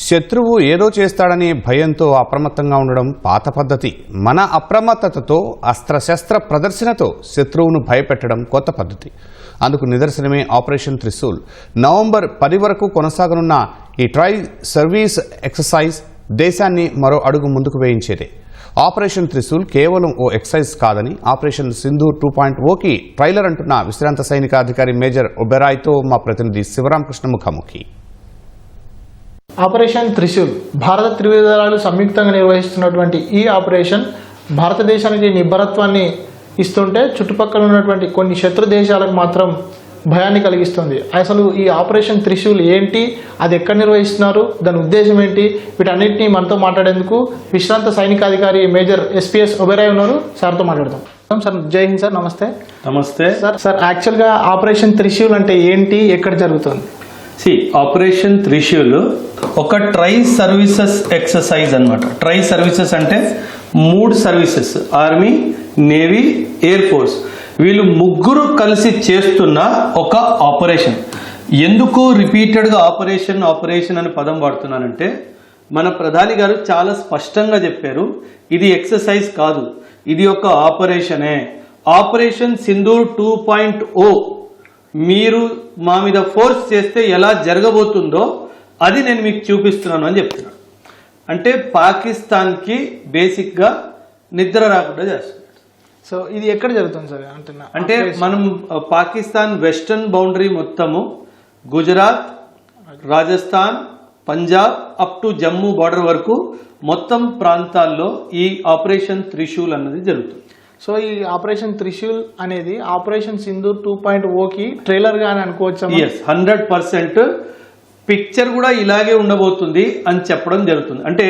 శత్రువు ఏదో చేస్తాడని భయంతో అప్రమత్తంగా ఉండడం పాత పద్ధతి. మన అప్రమత్తతతో అస్త్రశస్త్ర ప్రదర్శనతో శత్రువును భయపెట్టడం కొత్త పద్ధతి. అందుకు నిదర్శనమే ఆపరేషన్ త్రిశూల్. నవంబర్ 10 వరకు కొనసాగనున్న ఈ ట్రై సర్వీస్ ఎక్సర్సైజ్ దేశాన్ని మరో అడుగు ముందుకు వేయించేదే. ఆపరేషన్ త్రిశూల్ కేవలం ఓ ఎక్సర్సైజ్ కాదని ఆపరేషన్ సింధూర్ 2.0కి ట్రైలర్ అంటున్న విశ్రాంత సైనికాధికారి మేజర్ ఒబెరాయ్తో మా ప్రతినిధి శివరామకృష్ణ ముఖాముఖి. ఆపరేషన్ త్రిశూల్ భారత త్రివిధ దళాలు సంయుక్తంగా నిర్వహిస్తున్నటువంటి ఈ ఆపరేషన్ భారతదేశానికి నిబ్బరత్వాన్ని ఇస్తుంటే చుట్టుపక్కల ఉన్నటువంటి కొన్ని శత్రు దేశాలకు మాత్రం భయాన్ని కలిగిస్తుంది. అసలు ఈ ఆపరేషన్ త్రిశూల్ ఏంటి, అది ఎక్కడ నిర్వహిస్తున్నారు, దాని ఉద్దేశం ఏంటి, వీటన్నిటిని మనతో మాట్లాడేందుకు విశ్రాంత సైనికాధికారి మేజర్ ఎస్పీఎస్ ఒబెరాయ్ ఉన్నారు. సార్తో మాట్లాడదాం. సార్ జై హింద్ సార్. నమస్తే. నమస్తే సార్ యాక్చువల్గా ఆపరేషన్ త్రిశూల్ అంటే ఏంటి, ఎక్కడ జరుగుతుంది? ఆపరేషన్ త్రిశూల్ ఒక ట్రై సర్వీసెస్ ఎక్సర్సైజ్ అన్నమాట. ట్రై సర్వీసెస్ అంటే 3 services, army, navy, air force, వీళ్ళు ముగ్గురు కలిసి చేస్తున్న ఒక ఆపరేషన్. ఎందుకు రిపీటెడ్గా ఆపరేషన్ అని పదం వాడుతున్నానంటే మన ప్రధాని గారు చాలా స్పష్టంగా చెప్పారు, ఇది ఎక్సర్సైజ్ కాదు, ఇది ఒక ఆపరేషనే. ఆపరేషన్ సింధూర్ 2.0 మీరు మా మీద ఫోర్స్ చేస్తే ఎలా జరగబోతుందో అది నేను మీకు చూపిస్తున్నాను అని చెప్తున్నాను. అంటే పాకిస్తాన్కి బేసిక్గా నిద్ర రాకుండా చేస్తుంది. సో ఇది ఎక్కడ జరుగుతుంది సార్? అంటే మనం పాకిస్తాన్ వెస్టర్న్ బౌండరీ మొత్తము Gujarat, Rajasthan, Punjab up to Jammu border వరకు మొత్తం ప్రాంతాల్లో ఈ ఆపరేషన్ త్రిశూల్ అన్నది జరుగుతుంది. సో ఈ ఆపరేషన్ త్రిశూల్ అనేది ఆపరేషన్ సింధూర్ 2.0కి ట్రైలర్ గా అని అనుకోవచ్చు. 100% పిక్చర్ కూడా ఇలాగే ఉండబోతుంది అని చెప్పడం జరుగుతుంది. అంటే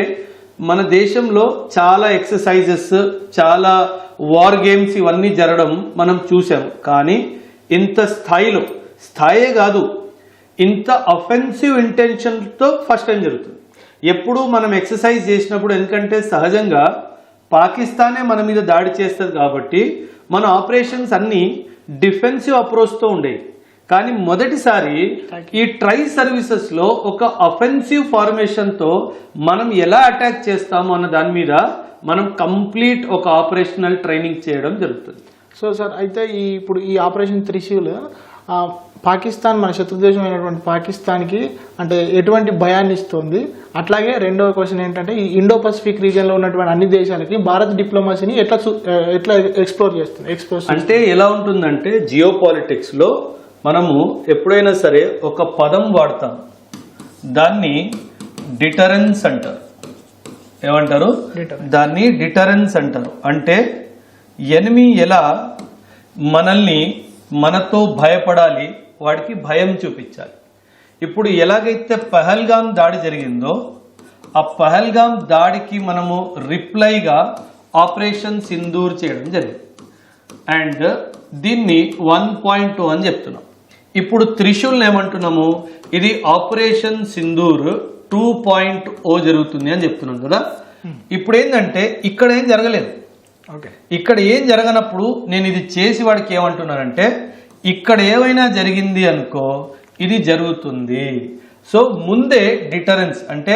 మన దేశంలో చాలా ఎక్సర్సైజెస్, చాలా వార్ గేమ్స్ ఇవన్నీ జరగడం మనం చూసాం. కానీ ఇంత స్థాయే కాదు, ఇంత అఫెన్సివ్ ఇంటెన్షన్తో ఫస్ట్ టైం జరుగుతుంది. ఎప్పుడు మనం ఎక్సర్సైజ్ చేసినప్పుడు, ఎందుకంటే సహజంగా పాకిస్తానే మన మీద దాడి చేస్తుంది కాబట్టి మన ఆపరేషన్స్ అన్ని డిఫెన్సివ్ అప్రోచ్తో ఉండేవి. కానీ మొదటిసారి ఈ ట్రై సర్వీసెస్లో ఒక అఫెన్సివ్ ఫార్మేషన్తో మనం ఎలా అటాక్ చేస్తాము అన్న దాని మీద మనం కంప్లీట్ ఒక ఆపరేషనల్ ట్రైనింగ్ చేయడం జరుగుతుంది. సో సార్ అయితే ఇప్పుడు ఈ ఆపరేషన్ త్రిశూల్ పాకిస్తాన్, మన శత్రుదేశం అయినటువంటి పాకిస్తాన్కి అంటే ఎటువంటి భయాన్ని ఇస్తుంది? అట్లాగే రెండవ క్వశ్చన్ ఏంటంటే ఈ ఇండో పసిఫిక్ రీజియన్లో ఉన్నటువంటి అన్ని దేశాలకి భారత్ డిప్లొమసీని ఎట్లా ఎక్స్ప్లోర్ చేస్తుంది? అంటే ఎలా ఉంటుందంటే జియో పాలిటిక్స్లో మనము ఎప్పుడైనా సరే ఒక పదం వాడతాం, దాన్ని డిటరెన్స్ అంటారు. ఏమంటారు? దాన్ని డిటరెన్స్ అంటారు. అంటే ఎనిమి ఎలా మనల్ని మనతో భయపడాలి, వాడికి భయం చూపించాలి. ఇప్పుడు ఎలాగైతే పహల్గామ్ దాడి జరిగిందో ఆ పహల్గామ్ దాడికి మనము రిప్లైగా ఆపరేషన్ సింధూర్ చేయడం జరిగింది. అండ్ దీన్ని 1.0 అని చెప్తున్నాం. ఇప్పుడు త్రిశూల్ ఏమంటున్నాము, ఇది ఆపరేషన్ సింధూర్ 2.0 జరుగుతుంది అని చెప్తున్నాం కదా. ఇప్పుడు ఏంటంటే ఇక్కడ ఏం జరగలేదు. ఇక్కడ ఏం జరగనప్పుడు నేను ఇది చేసి వాడికి ఏమంటున్నానంటే ఇక్కడ ఏమైనా జరిగింది అనుకో ఇది జరుగుతుంది. సో ముందే డిటరెన్స్ అంటే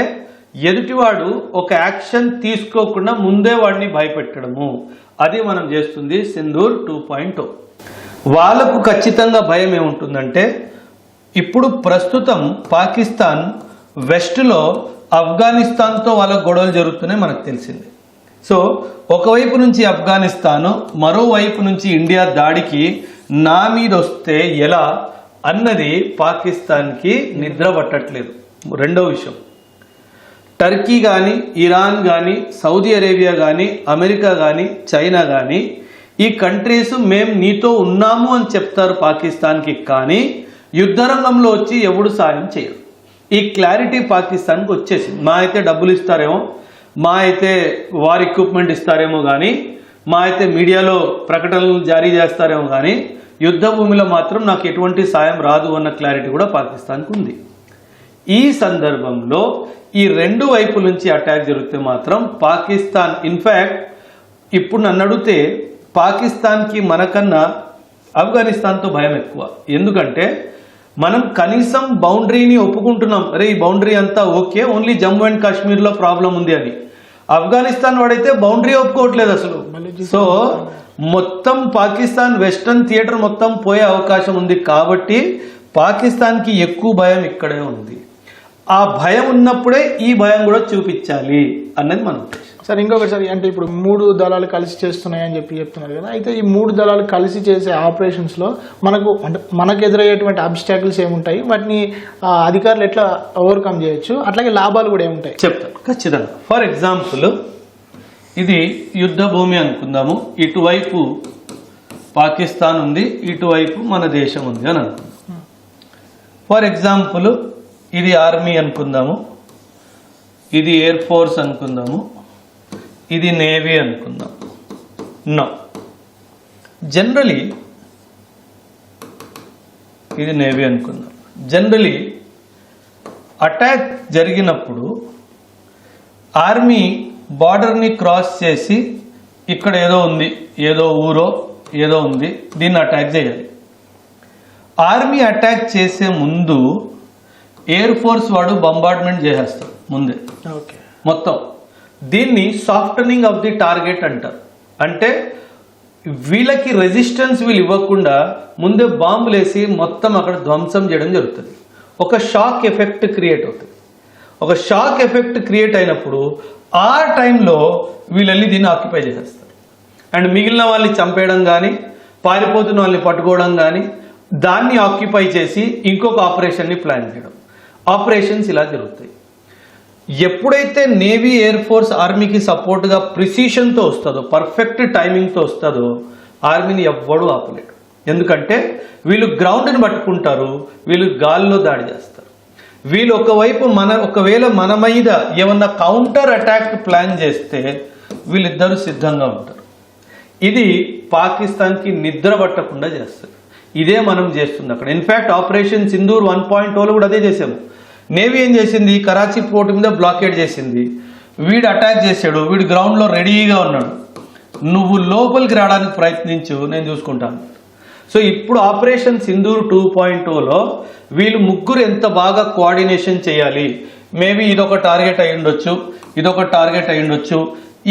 ఎదుటివాడు ఒక యాక్షన్ తీసుకోకుండా ముందే వాడిని భయపెట్టడము, అది మనం చేస్తుంది సింధూర్ 2.0. వాళ్ళకు ఖచ్చితంగా భయం ఏముంటుందంటే ఇప్పుడు ప్రస్తుతం పాకిస్తాన్ వెస్ట్లో ఆఫ్ఘనిస్తాన్తో వాళ్ళ గొడవలు జరుగుతున్నాయి మనకు తెలిసింది. సో ఒకవైపు నుంచి ఆఫ్ఘనిస్తాను, మరోవైపు నుంచి ఇండియా దాడికి నా మీద వస్తే ఎలా అన్నది పాకిస్తాన్కి నిద్ర పట్టట్లేదు. రెండో విషయం, టర్కీ కానీ, ఇరాన్ కానీ, సౌదీ అరేబియా కానీ, అమెరికా కానీ, చైనా కానీ ఈ కంట్రీస్ మేము నీతో ఉన్నాము అని చెప్తారు పాకిస్తాన్కి, కానీ యుద్ధ రంగంలో వచ్చి ఎవడు సాయం చేయరు. ఈ క్లారిటీ పాకిస్తాన్కి వచ్చేసింది. మా అయితే డబ్బులు ఇస్తారేమో, మా అయితే వార్ ఎక్విప్మెంట్ ఇస్తారేమో, కానీ మా అయితే మీడియాలో ప్రకటనలు జారీ చేస్తారేమో, కానీ యుద్ధ భూమిలో మాత్రం నాకు ఎటువంటి సాయం రాదు అన్న క్లారిటీ కూడా పాకిస్తాన్కి ఉంది. ఈ సందర్భంలో ఈ రెండు వైపుల నుంచి అటాక్ జరిగితే మాత్రం పాకిస్తాన్, ఇన్ఫ్యాక్ట్ ఇప్పుడు నన్ను అడిగితే పాకిస్తాన్కి మనకన్నా ఆఫ్ఘనిస్తాన్తో భయం ఎక్కువ. ఎందుకంటే మనం కనీసం బౌండరీని ఒప్పుకుంటున్నాం, అరే ఈ బౌండరీ అంతా ఓకే, ఓన్లీ జమ్మూ అండ్ కాశ్మీర్లో ప్రాబ్లం ఉంది అని. ఆఫ్ఘనిస్తాన్ వాడైతే బౌండరీ ఒప్పుకోవట్లేదు అసలు. సో మొత్తం పాకిస్తాన్ వెస్టర్న్ థియేటర్ మొత్తం పోయే అవకాశం ఉంది. కాబట్టి పాకిస్తాన్కి ఎక్కువ భయం ఇక్కడే ఉంది. ఆ భయం ఉన్నప్పుడే ఈ భయం కూడా చూపించాలి అన్నది మన ఉద్దేశం. సార్ ఇంకొకటి సార్, అంటే ఇప్పుడు 3 దళాలు కలిసి చేస్తున్నాయి అని చెప్తున్నారు కదా, అయితే ఈ 3 దళాలు కలిసి చేసే ఆపరేషన్స్లో మనకు ఎదురయ్యేటువంటి అబ్స్టాకిల్స్ ఏముంటాయి, వాటిని అధికారులు ఎట్లా ఓవర్కమ్ చేయొచ్చు, అట్లాగే లాభాలు కూడా ఏముంటాయి చెప్తాను ఖచ్చితంగా. ఫర్ ఎగ్జాంపుల్ ఇది యుద్ధ భూమి అనుకుందాము, ఇటువైపు పాకిస్తాన్ ఉంది, ఇటువైపు మన దేశం ఉంది అని అనుకుందాం. ఫర్ ఎగ్జాంపుల్ ఇది ఆర్మీ అనుకుందాము, ఇది ఎయిర్ ఫోర్స్ అనుకుందాము, ఇది నేవీ అనుకుందాం. నో, జనరలీ ఇది నేవీ అనుకుందాం. జనరలీ అటాక్ జరిగినప్పుడు ఆర్మీ బార్డర్ని క్రాస్ చేసి ఇక్కడ ఏదో ఉంది, ఏదో ఊరో ఏదో ఉంది, దీన్ని అటాక్ చేయాలి. ఆర్మీ అటాక్ చేసే ముందు ఎయిర్ ఫోర్స్ వాడు బంబార్డ్మెంట్ చేసేస్తాడు ముందే మొత్తం. దీన్ని సాఫ్టనింగ్ ఆఫ్ ది టార్గెట్ అంటారు. అంటే వీళ్ళకి రెసిస్టెన్స్ వీళ్ళు ఇవ్వకుండా ముందే బాంబులు వేసి మొత్తం అక్కడ ధ్వంసం చేయడం జరుగుతుంది. ఒక షాక్ ఎఫెక్ట్ క్రియేట్ అవుతుంది. ఒక షాక్ ఎఫెక్ట్ క్రియేట్ అయినప్పుడు ఆ టైంలో వీళ్ళు వెళ్ళి దీన్ని ఆక్యుపై చేసేస్తారు. అండ్ మిగిలిన వాళ్ళని చంపేయడం కానీ, పారిపోతున్న వాళ్ళని పట్టుకోవడం కానీ, దాన్ని ఆక్యుపై చేసి ఇంకొక ఆపరేషన్ని ప్లాన్ చేయడం. ఆపరేషన్స్ ఇలా జరుగుతాయి. ఎప్పుడైతే నేవీ, ఎయిర్ ఫోర్స్ ఆర్మీకి సపోర్ట్గా ప్రిసిషన్తో వస్తుందో, పర్ఫెక్ట్ టైమింగ్తో వస్తుందో, ఆర్మీని ఎవ్వడూ ఆపలేడు. ఎందుకంటే వీళ్ళు గ్రౌండ్ని పట్టుకుంటారు, వీళ్ళు గాల్లో దాడి చేస్తారు. వీళ్ళు ఒకవేళ మన మీద ఏమన్నా కౌంటర్ అటాక్ ప్లాన్ చేస్తే వీళ్ళిద్దరూ సిద్ధంగా ఉంటారు. ఇది పాకిస్తాన్కి నిద్ర పట్టకుండా చేస్తారు. ఇదే మనం చేస్తుంది అక్కడ. ఇన్ఫ్యాక్ట్ ఆపరేషన్ సింధూర్ 1.0లో కూడా అదే చేసాము. నేవీ ఏం చేసింది, కరాచీ పోర్ట్ మీద బ్లాకేడ్ చేసింది. వీడు అటాక్ చేశాడు, వీడు గ్రౌండ్లో రెడీగా ఉన్నాడు, నువ్వు లోపలికి రావడానికి ప్రయత్నించు, నేను చూసుకుంటాను. సో ఇప్పుడు ఆపరేషన్ సింధూర్ 2.0లో వీళ్ళు ముగ్గురు ఎంత బాగా కోఆర్డినేషన్ చేయాలి. మేబీ ఇదొక టార్గెట్ అయి ఉండొచ్చు, ఇదొక టార్గెట్ అయి ఉండొచ్చు.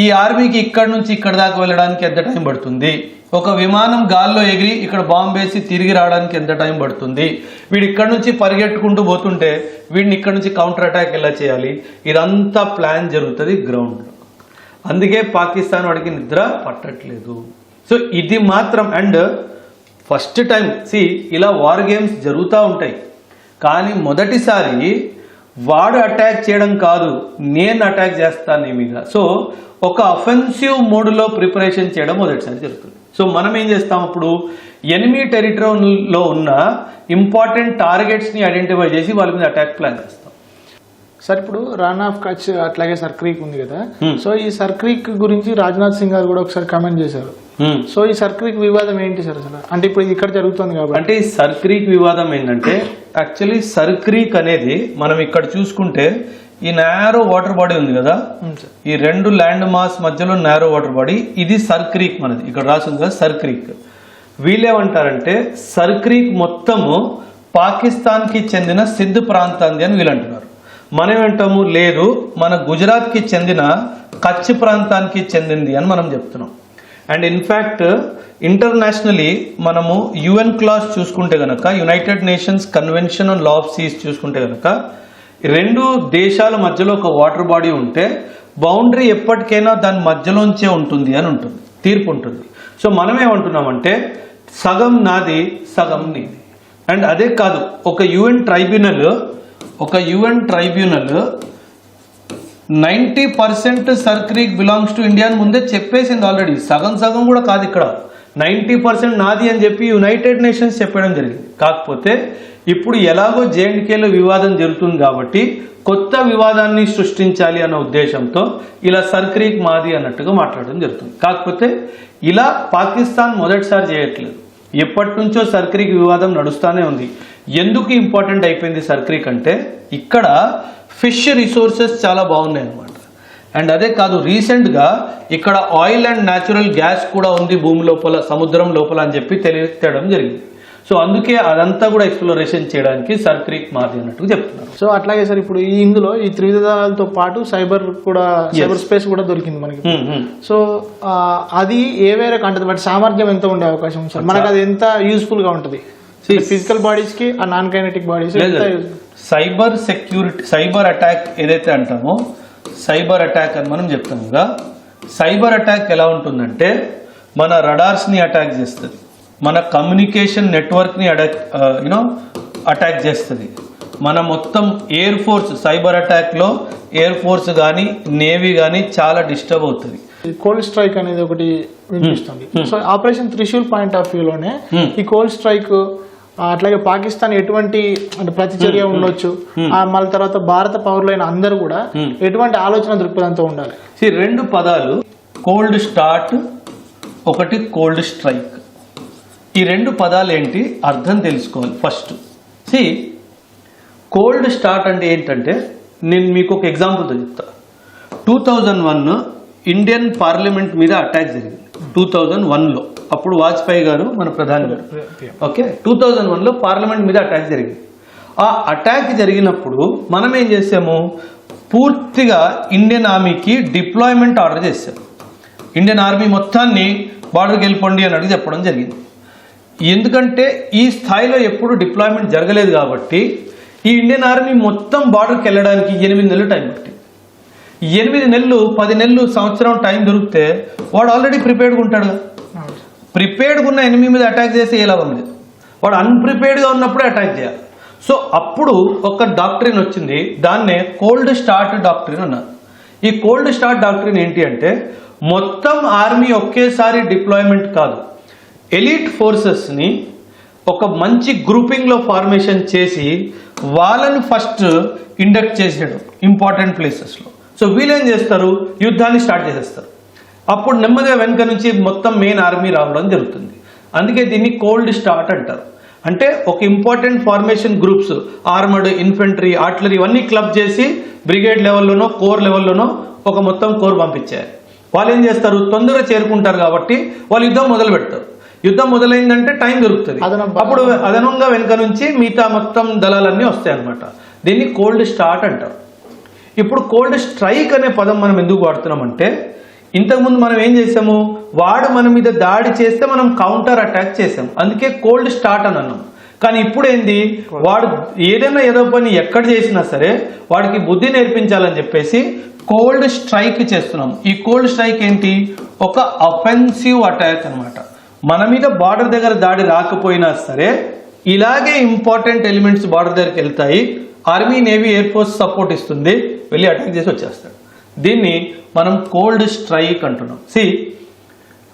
ఈ ఆర్మీకి ఇక్కడ నుంచి ఇక్కడ దాకా వెళ్ళడానికి ఎంత టైం పడుతుంది, ఒక విమానం గాల్లో ఎగిరి ఇక్కడ బాంబు వేసి తిరిగి రావడానికి ఎంత టైం పడుతుంది, వీడు ఇక్కడ నుంచి పరిగెట్టుకుంటూ పోతుంటే వీడిని ఇక్కడ నుంచి కౌంటర్ అటాక్ ఎలా చేయాలి, ఇదంతా ప్లాన్ జరుగుతుంది గ్రౌండ్లో. అందుకే పాకిస్తాన్ వాడికి నిద్ర పట్టట్లేదు. సో ఇది మాత్రం. అండ్ ఫస్ట్ టైం ఇలా వార్ గేమ్స్ జరుగుతూ ఉంటాయి, కానీ మొదటిసారి వాడు అటాక్ చేయడం కాదు, నేను అటాక్ చేస్తాను నీ మీద. సో ఒక అఫెన్సివ్ మోడ్లో ప్రిపరేషన్ చేయడం మొదటిసారి జరుగుతుంది. సో మనం ఏం చేస్తాం, అప్పుడు ఎనిమీ టెరిటరీలో ఉన్న ఇంపార్టెంట్ టార్గెట్స్ని ఐడెంటిఫై చేసి వాళ్ళ మీద అటాక్ ప్లాన్ చేస్తాం. సార్ ఇప్పుడు రాన్ ఆఫ్ కచ్ అట్లాగే సర్క్రీక్ ఉంది కదా, సో ఈ సర్క్రీక్ గురించి రాజ్నాథ్ సింగ్ గారు కూడా ఒకసారి కామెంట్ చేశారు. సో ఈ సర్క్రీక్ వివాదం ఏంటి సార్ అసలు? అంటే ఇప్పుడు ఇక్కడ జరుగుతుంది కాబట్టి. అంటే ఈ సర్క్రీక్ వివాదం ఏంటంటే, యాక్చువల్లీ సర్క్రీక్ అనేది మనం ఇక్కడ చూసుకుంటే ఈ నారో వాటర్ బాడీ ఉంది కదా, ఈ రెండు ల్యాండ్ మాస్ మధ్యలో నారో వాటర్ బాడీ, ఇది సర్క్రీక్ మనది. ఇక్కడ రాసింది కదా సర్క్రీక్. వీళ్ళేమంటారంటే సర్క్రీక్ మొత్తము పాకిస్తాన్కి చెందిన సింధ్ ప్రాంతాన్ని అని వీళ్ళు అంటున్నారు. మనం అంటాము లేదు, మన గుజరాత్కి చెందిన కచ్ ప్రాంతానికి చెందింది అని మనం చెప్తున్నాం. అండ్ ఇన్ఫ్యాక్ట్ ఇంటర్నేషనలీ మనము UN క్లాస్ చూసుకుంటే కనుక, United Nations Convention on Law of Seas చూసుకుంటే కనుక, రెండు దేశాల మధ్యలో ఒక వాటర్ బాడీ ఉంటే బౌండరీ ఎప్పటికైనా దాని మధ్యలోంచే ఉంటుంది అని ఉంటుంది, తీర్పు ఉంటుంది. సో మనం ఏమంటున్నామంటే సగం నాది సగం నీది. అండ్ అదే కాదు, ఒక UN tribunal 90% Sir Creek belongs to India అని ముందే చెప్పేసింది ఆల్రెడీ. సగం సగం కూడా కాదు, ఇక్కడ 90% నాది అని చెప్పి యునైటెడ్ నేషన్స్ చెప్పడం జరిగింది. కాకపోతే ఇప్పుడు ఎలాగో JNKలో వివాదం జరుగుతుంది కాబట్టి కొత్త వివాదాన్ని సృష్టించాలి అన్న ఉద్దేశంతో ఇలా సర్క్రీక్ మాది అన్నట్టుగా మాట్లాడడం జరుగుతుంది. కాకపోతే ఇలా పాకిస్తాన్ మొదటిసారి చేయట్లేదు, ఎప్పటి నుంచో సర్క్రీక్ వివాదం నడుస్తూనే ఉంది. ఎందుకు ఇంపార్టెంట్ అయిపోయింది సర్క్రీక్ అంటే, ఇక్కడ ఫిష్ రిసోర్సెస్ చాలా బాగున్నాయి అన్నమాట. అండ్ అదే కాదు, రీసెంట్గా ఇక్కడ ఆయిల్ అండ్ న్యాచురల్ గ్యాస్ కూడా ఉంది భూమి లోపల, సముద్రం లోపల అని చెప్పి తెలియడం జరిగింది. సో అందుకే అదంతా కూడా ఎక్స్ప్లోరేషన్ చేయడానికి సర్ క్రీక్ మారింది అన్నట్టు చెప్తున్నారు. సో అట్లాగే సార్ ఇప్పుడు ఇందులో ఈ త్రివిధ దళాలతో పాటు సైబర్ స్పేస్ కూడా దొరికింది మనకి. సో అది ఏ వేరే కంటది, బట్ సామర్థ్యం ఎంత ఉండే అవకాశం ఉంది సార్ మనకు, అది ఎంత యూస్ఫుల్ గా ఉంటుంది ఫిజికల్ బాడీస్ కి ఆ non kinetic bodies? Cyber security, cyber attack ఏదైతే అంటామో సైబర్ అటాక్ అని మనం చెప్తాం కదా. సైబర్ అటాక్ ఎలా ఉంటుందంటే మన రడార్స్ని అటాక్ చేస్తుంది, మన కమ్యూనికేషన్ నెట్వర్క్ని అటాక్ చేస్తుంది, మన మొత్తం ఎయిర్ ఫోర్స్ సైబర్ అటాక్లో ఎయిర్ ఫోర్స్ కానీ నేవీ కానీ చాలా డిస్టర్బ్ అవుతుంది. కోల్డ్ స్ట్రైక్ అనేది ఒకటి వినిపిస్తుంది. So operation Trishul point of వ్యూలోనే ఈ కోల్డ్ స్ట్రైక్ అట్లాగే పాకిస్తాన్ ఎటువంటి అంటే ప్రతిచర్య ఉండొచ్చు, మళ్ళీ తర్వాత భారత పౌరులైన అందరూ కూడా ఎటువంటి ఆలోచన దృక్పథంతో ఉండాలి? రెండు పదాలు, కోల్డ్ స్టార్ట్, ఒకటి కోల్డ్ స్ట్రైక్. ఈ రెండు పదాలు ఏంటి అర్థం తెలుసుకోవాలి ఫస్ట్. కోల్డ్ స్టార్ట్ అంటే ఏంటంటే నేను మీకు ఒక ఎగ్జాంపుల్తో చెప్తా. 2001 ఇండియన్ పార్లమెంట్ మీద అటాక్ జరిగింది 2001లో. అప్పుడు వాజ్పేయి గారు మన ప్రధాని గారు. ఓకే, 2001లో పార్లమెంట్ మీద అటాక్ జరిగింది. ఆ అటాక్ జరిగినప్పుడు మనం ఏం చేసాము, పూర్తిగా ఇండియన్ ఆర్మీకి డిప్లాయ్మెంట్ ఆర్డర్ చేశాము. ఇండియన్ ఆర్మీ మొత్తాన్ని బార్డర్కి వెళ్ళిపోండి అని అడిగి చెప్పడం జరిగింది. ఎందుకంటే ఈ స్థాయిలో ఎప్పుడు డిప్లాయ్మెంట్ జరగలేదు కాబట్టి ఈ ఇండియన్ ఆర్మీ మొత్తం బార్డర్కి వెళ్ళడానికి 8 నెలలు టైం పట్టింది. 8 నెలలు 10 నెలలు సంవత్సరం టైం దొరికితే వాడు ఆల్రెడీ ప్రిపేర్డ్గా ఉంటాడు. ప్రిపేర్డ్గా ఉన్న ఎనిమి మీద అటాక్ చేస్తే ఏ లాభం లేదు, వాడు అన్ప్రిపేర్డ్గా ఉన్నప్పుడే అటాక్ చేయాలి. సో అప్పుడు ఒక డాక్ట్రిన్ వచ్చింది, దాన్నే కోల్డ్ స్టార్ట్ డాక్ట్రిన్ అన్నారు. ఈ కోల్డ్ స్టార్ట్ డాక్ట్రిన్ ఏంటి అంటే మొత్తం ఆర్మీ ఒకేసారి డిప్లాయ్మెంట్ కాదు, ఎలీట్ ఫోర్సెస్ని ఒక మంచి గ్రూపింగ్లో ఫార్మేషన్ చేసి వాళ్ళని ఫస్ట్ ఇండక్ట్ చేసేయడం ఇంపార్టెంట్ ప్లేసెస్లో. సో వీళ్ళేం చేస్తారు, యుద్ధాన్ని స్టార్ట్ చేసేస్తారు. అప్పుడు నెమ్మదిగా వెనుక నుంచి మొత్తం మెయిన్ ఆర్మీ రావడం జరుగుతుంది. అందుకే దీన్ని కోల్డ్ స్టార్ట్ అంటారు. అంటే ఒక important formation groups, armoured, infantry, artillery ఇవన్నీ క్లబ్ చేసి బ్రిగేడ్ లెవెల్లోనో కోర్ లెవెల్లోనో ఒక మొత్తం కోర్ పంపించారు. వాళ్ళు ఏం చేస్తారు, తొందరగా చేరుకుంటారు కాబట్టి వాళ్ళు యుద్ధం మొదలు పెడతారు. యుద్ధం మొదలైందంటే టైం దొరుకుతుంది, అప్పుడు అదనంగా వెనుక నుంచి మిగతా మొత్తం దళాలన్నీ వస్తాయి అన్నమాట. దీన్ని కోల్డ్ స్టార్ట్ అంటారు. ఇప్పుడు కోల్డ్ స్ట్రైక్ అనే పదం మనం ఎందుకు వాడుతున్నామంటే ఇంతకుముందు మనం ఏం చేసాము, వాడు మన మీద దాడి చేస్తే మనం కౌంటర్ అటాక్ చేసాము, అందుకే కోల్డ్ స్టార్ట్ అని అన్నాం. కానీ ఇప్పుడు ఏంది, వాడు ఏదైనా ఏదో పని ఎక్కడ చేసినా సరే వాడికి బుద్ధి నేర్పించాలని చెప్పేసి కోల్డ్ స్ట్రైక్ చేస్తున్నాం. ఈ కోల్డ్ స్ట్రైక్ ఏంటి, ఒక అఫెన్సివ్ అటాక్ అన్నమాట. మన మీద బార్డర్ దగ్గర దాడి రాకపోయినా సరే ఇలాగే ఇంపార్టెంట్ ఎలిమెంట్స్ బార్డర్ దగ్గరికి వెళ్తాయి, army navy air force support ఇస్తుంది, వెళ్ళి అటాక్ చేసి వచ్చేస్తాడు. దీన్ని మనం కోల్డ్ స్ట్రైక్ అంటున్నాం.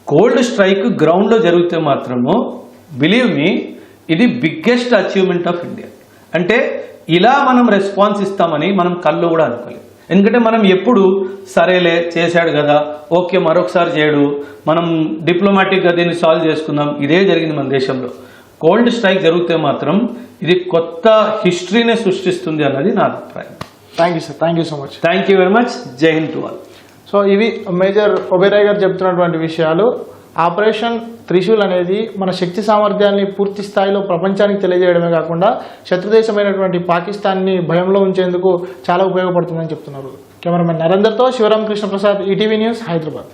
కోల్డ్ స్ట్రైక్ గ్రౌండ్లో జరిగితే మాత్రము బిలీవ్ మీ ఇది బిగ్గెస్ట్ అచీవ్మెంట్ ఆఫ్ ఇండియా. అంటే ఇలా మనం రెస్పాన్స్ ఇస్తామని మనం కళ్ళు కూడా అనుకోలేదు. ఎందుకంటే మనం ఎప్పుడు సరేలే చేశాడు కదా, ఓకే మరొకసారి చేయడు, మనం డిప్లొమాటిక్గా దీన్ని సాల్వ్ చేసుకుందాం, ఇదే జరిగింది మన దేశంలో. కోల్డ్ స్ట్రైక్ జరిగితే మాత్రం ఇది కొత్త హిస్టరీనే సృష్టిస్తుంది అన్నది నా అభిప్రాయం. Thank you sir, thank you so much. Thank you very much. జై హింద్ టు ఆల్. సో ఇవి మేజర్ ఒబెరాయ్ గారు చెప్తున్నటువంటి విషయాలు. ఆపరేషన్ త్రిశూల్ అనేది మన శక్తి సామర్థ్యాన్ని పూర్తి స్థాయిలో ప్రపంచానికి తెలియజేయడమే కాకుండా శత్రుదేశమైనటువంటి పాకిస్తాన్ని భయంలో ఉంచేందుకు చాలా ఉపయోగపడుతుందని చెప్తున్నారు. కెమెరామెన్ నరేందర్తో శివరామకృష్ణ ప్రసాద్, ఈటీవీ న్యూస్, హైదరాబాద్.